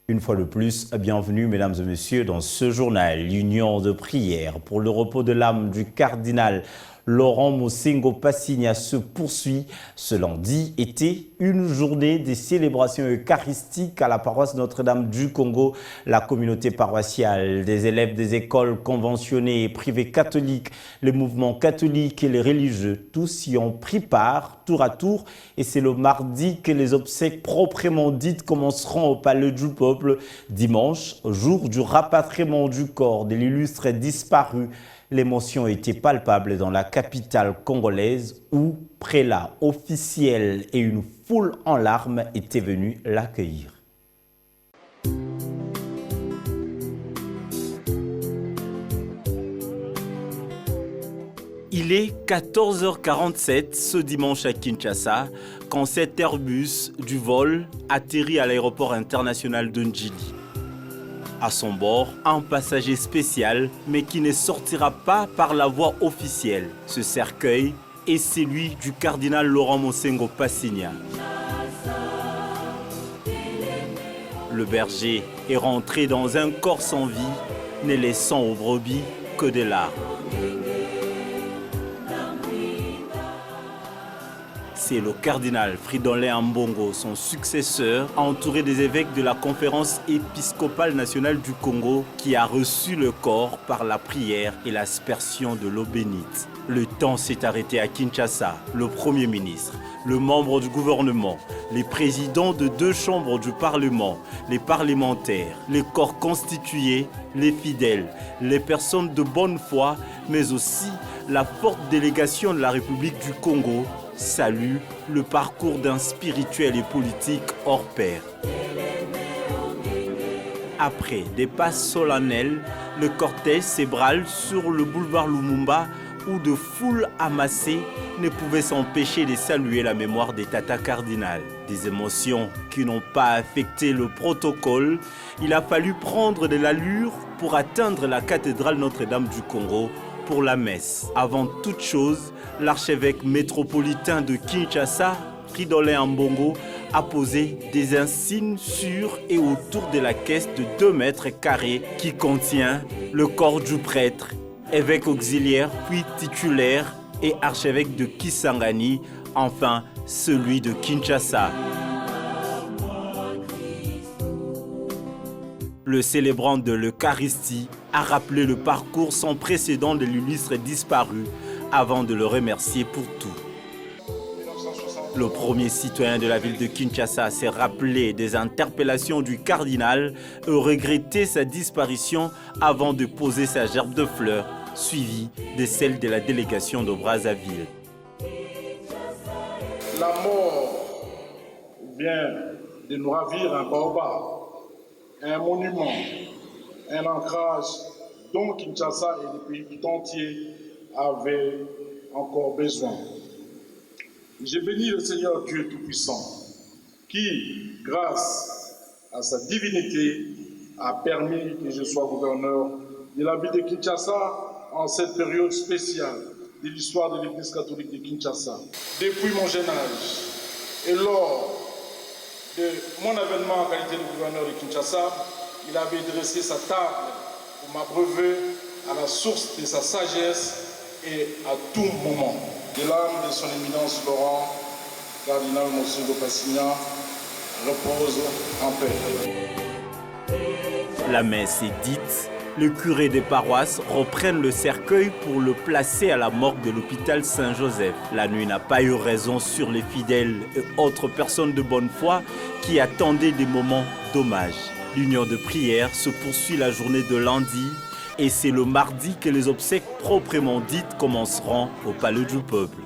Une fois de plus, bienvenue mesdames et messieurs dans ce journal, l'union de prière pour le repos de l'âme du cardinal Laurent Mosengo Passigna se poursuit. Ce lundi était une journée des célébrations eucharistiques à la paroisse Notre-Dame du Congo. La communauté paroissiale, des élèves des écoles conventionnées et privées catholiques, les mouvements catholiques et les religieux, tous y ont pris part tour à tour. Et c'est le mardi que les obsèques proprement dites commenceront au Palais du Peuple. Dimanche, jour du rapatriement du corps de l'illustre disparu. L'émotion était palpable dans la capitale congolaise où prélats officiels et une foule en larmes étaient venus l'accueillir. Il est 14h47 ce dimanche à Kinshasa quand cet Airbus du vol atterrit à l'aéroport international de Njili. À son bord, un passager spécial, mais qui ne sortira pas par la voie officielle. Ce cercueil est celui du cardinal Laurent Mosengo Passigna. Le berger est rentré dans un corps sans vie, ne laissant aux brebis que des larmes. C'est le cardinal Fridolin Ambongo, son successeur, entouré des évêques de la conférence épiscopale nationale du Congo, qui a reçu le corps par la prière et l'aspersion de l'eau bénite. Le temps s'est arrêté à Kinshasa. Le Premier ministre, le membre du gouvernement, les présidents de 2 chambres du Parlement, les parlementaires, les corps constitués, les fidèles, les personnes de bonne foi, mais aussi la forte délégation de la République du Congo, salue le parcours d'un spirituel et politique hors pair. Après des passes solennelles, le cortège s'ébrale sur le boulevard Lumumba où de foules amassées ne pouvaient s'empêcher de saluer la mémoire des Tata cardinal. Des émotions qui n'ont pas affecté le protocole, il a fallu prendre de l'allure pour atteindre la cathédrale Notre-Dame du Congo pour la messe. Avant toute chose, l'archevêque métropolitain de Kinshasa, Fridolin Ambongo, a posé des insignes sur et autour de la caisse de 2 mètres carrés qui contient le corps du prêtre, évêque auxiliaire puis titulaire et archevêque de Kisangani, enfin celui de Kinshasa. Le célébrant de l'Eucharistie a rappelé le parcours sans précédent de l'illustre disparu avant de le remercier pour tout. Le premier citoyen de la ville de Kinshasa s'est rappelé des interpellations du cardinal et regretté sa disparition avant de poser sa gerbe de fleurs, suivie de celle de la délégation de Brazzaville. La mort vient de nous ravir un baobab, un monument, un ancrage dont Kinshasa et le pays tout entier avaient encore besoin. J'ai béni le Seigneur Dieu Tout-Puissant qui, grâce à sa divinité, a permis que je sois gouverneur de la ville de Kinshasa en cette période spéciale de l'histoire de l'Église catholique de Kinshasa. Depuis mon jeune âge et lors de mon avènement en qualité de gouverneur de Kinshasa, il avait dressé sa table pour m'abreuver à la source de sa sagesse et à tout moment. De l'âme de son éminence Laurent, cardinal Mosengo Passigna, repose en paix. La messe est dite. Le curé des paroisses reprennent le cercueil pour le placer à la morgue de l'hôpital Saint-Joseph. La nuit n'a pas eu raison sur les fidèles et autres personnes de bonne foi qui attendaient des moments d'hommage. L'union de prière se poursuit la journée de lundi et c'est le mardi que les obsèques proprement dites commenceront au Palais du Peuple.